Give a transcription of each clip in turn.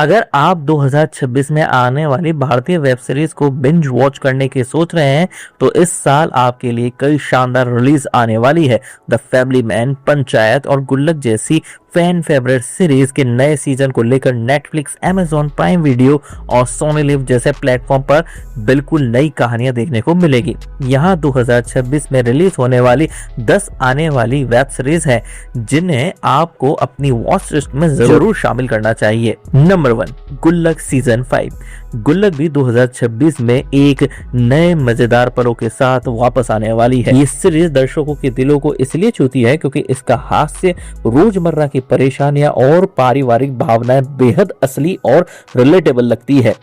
अगर आप 2026 में आने वाली भारतीय वेब सीरीज को बिंज वॉच करने की सोच रहे हैं तो इस साल आपके लिए कई शानदार रिलीज आने वाली है। द फैमिली मैन, पंचायत और गुल्लक जैसी फैन फेवरेट सीरीज के नए सीजन को लेकर नेटफ्लिक्स, अमेजॉन प्राइम वीडियो और सोनी लिव जैसे प्लेटफॉर्म पर बिल्कुल नई कहानियां देखने को मिलेगी। यहाँ 2026 में रिलीज होने वाली 10 आने वाली वेब सीरीज है जिन्हें आपको अपनी वॉच लिस्ट में जरूर शामिल करना चाहिए। नंबर 1, गुल्लक सीजन 5। गुल्लक भी 2026 में एक नए मजेदार पलों के साथ वापस आने वाली है। ये सीरीज दर्शकों के दिलों को इसलिए छूती है क्योंकि इसका हास्य, रोजमर्रा की परेशानियां और पारिवारिक भावनाएं बेहद असली और रिलेटेबल लगती है।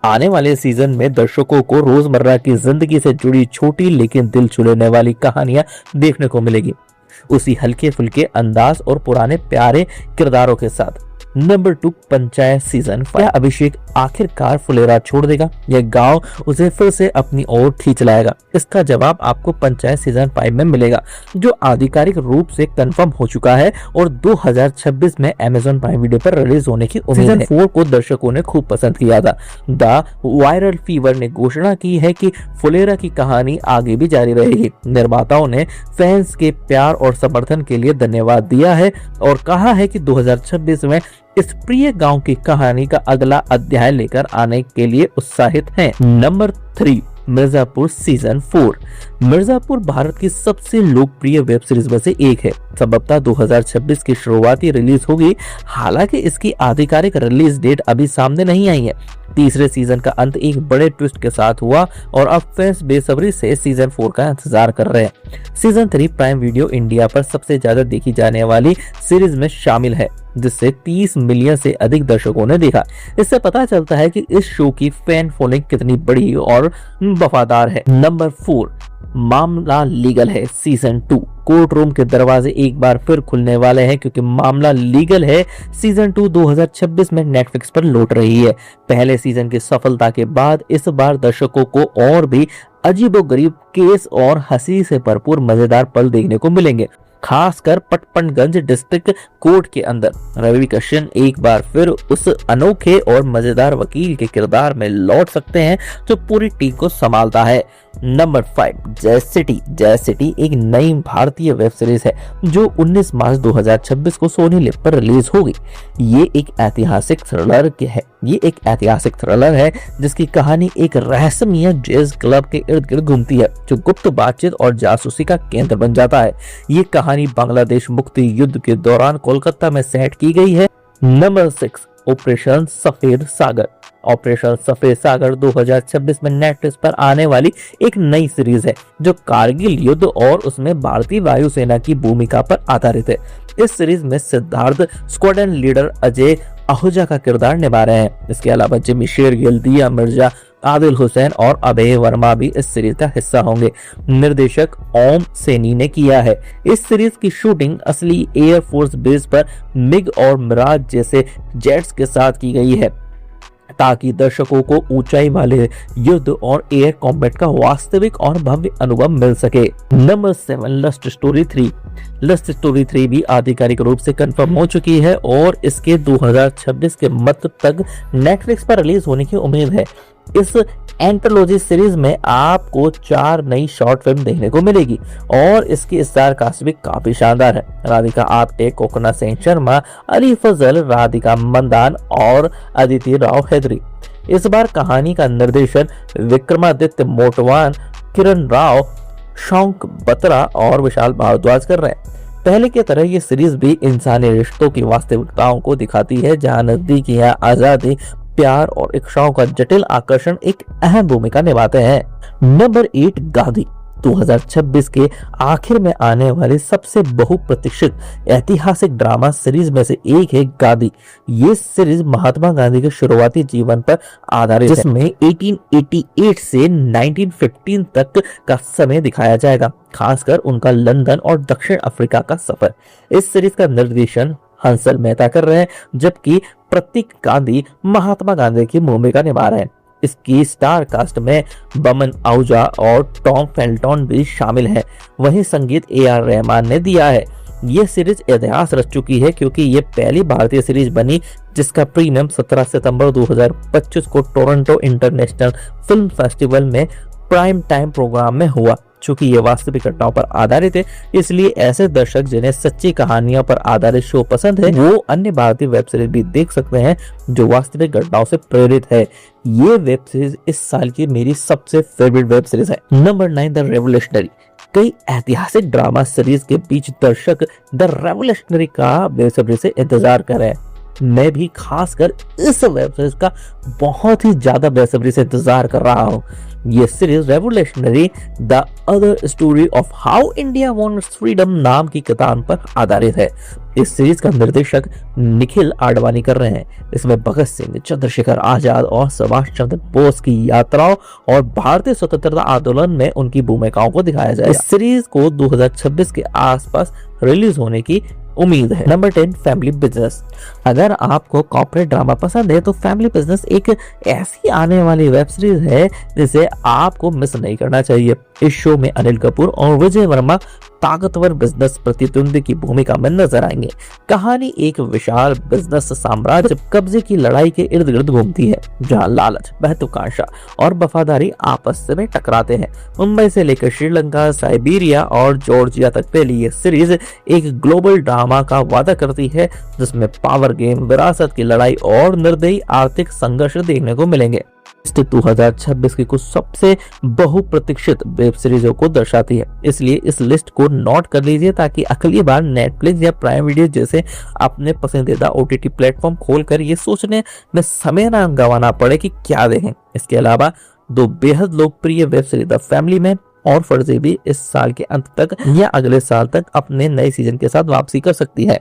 आने वाले सीजन में दर्शकों को रोजमर्रा की जिंदगी से जुड़ी छोटी लेकिन दिल छू लेने वाली कहानियां देखने को मिलेगी, उसी हल्के फुल्के अंदाज और पुराने प्यारे किरदारों के साथ। Number 2, panchayat season 5। क्या अभिषेक आखिरकार फुलेरा छोड़ देगा या गांव उसे फिर से अपनी ओर खींच लाएगा? इसका जवाब आपको पंचायत सीजन 5 में मिलेगा, जो आधिकारिक रूप से कंफर्म हो चुका है और 2026 में अमेजॉन प्राइम वीडियो पर रिलीज होने की उम्मीद है। सीजन 4 को दर्शकों ने खूब पसंद किया था। द वायरल फीवर ने घोषणा की है कि फुलेरा की कहानी आगे भी जारी रहेगी। निर्माताओं ने फैंस के प्यार और समर्थन के लिए धन्यवाद दिया है और कहा है कि 2026 में इस प्रिय गांव की कहानी का अगला अध्याय लेकर आने के लिए उत्साहित हैं। Number 3, Mirzapur season 4। मिर्जापुर भारत की सबसे लोकप्रिय वेब सीरीज में से एक है। संभवतः 2026 की शुरुआती रिलीज होगी, हालांकि इसकी आधिकारिक रिलीज डेट अभी सामने नहीं आई है। तीसरे सीजन का अंत एक बड़े ट्विस्ट के साथ हुआ और अब फैंस बेसब्री से सीजन 4 का इंतजार कर रहे हैं। सीजन 3 प्राइम वीडियो इंडिया पर सबसे ज्यादा देखी जाने वाली सीरीज में शामिल है, जिससे 30 मिलियन से अधिक दर्शकों ने देखा। इससे पता चलता है कि इस शो की फैन फॉलोइंग कितनी बड़ी और वफादार है। नंबर 4, मामला लीगल है सीजन 2। कोर्ट रूम के दरवाजे एक बार फिर खुलने वाले हैं क्योंकि मामला लीगल है सीजन 2 2026 में नेटफ्लिक्स पर लौट रही है। पहले सीजन की सफलता के बाद इस बार दर्शकों को और भी अजीबोगरीब केस और हंसी से भरपूर मजेदार पल देखने को मिलेंगे, खासकर पटपनगंज डिस्ट्रिक्ट कोर्ट के अंदर। रवि किशन एक बार फिर उस अनोखे और मजेदार वकील के किरदार में लौट सकते हैं जो पूरी टीम को संभालता है। नंबर 5, जय सिटी। जय सिटी एक नई भारतीय वेब सीरीज है जो 19 मार्च 2026 को सोनी लिव पर रिलीज होगी। ये एक ऐतिहासिक थ्रिलर है जिसकी कहानी एक रहस्यमय जैज क्लब के इर्द गिर्द घूमती है जो गुप्त बातचीत और जासूसी का केंद्र बन जाता है। ये कहानी बांग्लादेश मुक्ति युद्ध के दौरान कोलकाता में सेट की गई है। नंबर 6, ऑपरेशन सफेद सागर। ऑपरेशन सफेद सागर 2026 में नेटफ्लिक्स पर आने वाली एक नई सीरीज है जो कारगिल युद्ध और उसमें भारतीय वायुसेना की भूमिका पर आधारित है। इस सीरीज में सिद्धार्थ स्क्वाड्रन लीडर अजय आहूजा का किरदार निभा रहे हैं। इसके अलावा जिमी शेरगिल, दिया मिर्जा, आदिल हुसैन और अभय वर्मा भी इस सीरीज का हिस्सा होंगे। निर्देशक ओम सैनी ने किया है। इस सीरीज की शूटिंग असली एयरफोर्स बेस पर मिग और मिराज जैसे जेट्स के साथ की गई है ताकि दर्शकों को ऊंचाई वाले युद्ध और एयर कॉम्बैट का वास्तविक और भव्य अनुभव मिल सके। Number 7, lust story 3। Lust story 3 भी आधिकारिक रूप से कंफर्म हो चुकी है और इसके 2026 के मध्य तक नेटफ्लिक्स पर रिलीज होने की उम्मीद है। इस एंथोलॉजी सीरीज में आपको 4 नई शॉर्ट फिल्म देखने को मिलेगी और इसकी स्टार कास्ट भी काफी शानदार है। राधिका आप्टे, कोकना सेन शर्मा, अली फजल, राधिका मंदान और अदिति राव हैदरी। इस बार कहानी का निर्देशन विक्रमादित्य मोटवान, किरण राव, शौक बत्रा और विशाल भारद्वाज कर रहे हैं। पहले की तरह ये सीरीज भी इंसानी रिश्तों की वास्तविकताओं को दिखाती है, जहां नजदीकियां, आजादी, प्यार और इच्छाओं का जटिल आकर्षण एक अहम भूमिका निभाते हैं। नंबर 8, गांधी। 2026 के आखिर में आने वाली सबसे बहुप्रतीक्षित ऐतिहासिक ड्रामा सीरीज में से एक है गांधी। ये सीरीज महात्मा गांधी के शुरुआती जीवन पर आधारित है, जिसमें 1888 से 1915 तक का समय दिखाया जाएगा, खासकर उनका लंदन और दक्षिण अफ्रीका का सफर। इस सीरीज का निर्देशन हंसल मेहता कर रहे हैं, जबकि प्रतीक गांधी महात्मा गांधी की भूमिका निभा रहे हैं। इसकी स्टार कास्ट में बमन आहूजा और टॉम फेल्टन भी शामिल हैं। वहीं संगीत AR रहमान ने दिया है। ये सीरीज इतिहास रच चुकी है क्योंकि ये पहली भारतीय सीरीज बनी जिसका प्रीमियम 17 सितंबर 2025 को टोरंटो इंटरनेशनल फिल्म फेस्टिवल में प्राइम टाइम प्रोग्राम में हुआ। चूंकि ये वास्तविक घटनाओं पर आधारित है, इसलिए ऐसे दर्शक जिन्हें सच्ची कहानियों पर आधारित शो पसंद है वो अन्य भारतीय वेब सीरीज भी देख सकते हैं जो वास्तविक घटनाओं से प्रेरित है। ये वेब सीरीज इस साल की मेरी सबसे फेवरेट वेब सीरीज है। Number 9, the revolutionary. कई ऐतिहासिक ड्रामा सीरीज के बीच दर्शक द रेवोल्यूशनरी का बेसब्री से इंतजार कर रहे हैं। मैं भी खासकर इस वेब सीरीज का बहुत ही ज्यादा बेसब्री से इंतजार कर रहा हूँ। ये series revolutionary the other story of how India won it's freedom नाम की किताब पर आधारित है। इस सीरीज का निर्देशक निखिल आडवाणी कर रहे हैं। इसमें भगत सिंह, चंद्रशेखर आजाद और सुभाष चंद्र बोस की यात्राओं और भारतीय स्वतंत्रता आंदोलन में उनकी भूमिकाओं को दिखाया जाएगा। इस सीरीज को 2026 के आसपास रिलीज होने की उम्मीद है। Number 10, family business. अगर आपको कॉर्पोरेट ड्रामा पसंद है तो फैमिली बिजनेस एक ऐसी आने वाली वेब सीरीज है जिसे आपको मिस नहीं करना चाहिए। इस शो में अनिल कपूर और विजय वर्मा ताकतवर बिजनेस प्रतिद्वंदी की भूमिका में नजर आएंगे। कहानी एक विशाल बिजनेस साम्राज्य कब्जे की लड़ाई के इर्द गिर्द घूमती है, जहां लालच, महत्वाकांक्षा और वफादारी आपस में टकराते हैं। मुंबई से लेकर श्रीलंका, साइबेरिया और जॉर्जिया तक फैली ये सीरीज एक ग्लोबल ड्रामा का वादा करती है जिसमें पावर गेम, विरासत की लड़ाई और निर्दयी आर्थिक संघर्ष देखने को मिलेंगे। 2026 की कुछ सबसे बहुप्रतीक्षित वेब सीरीजों को दर्शाती है, इसलिए इस लिस्ट को नोट कर लीजिए ताकि अगली बार नेटफ्लिक्स या प्राइम वीडियो जैसे अपने पसंदीदा OTT प्लेटफॉर्म खोलकर ये सोचने में समय ना गंवाना पड़े कि क्या देखें। इसके अलावा दो बेहद लोकप्रिय web series the family man और फर्जी भी इस साल के अंत तक या अगले साल तक अपने नए सीजन के साथ वापसी कर सकती है।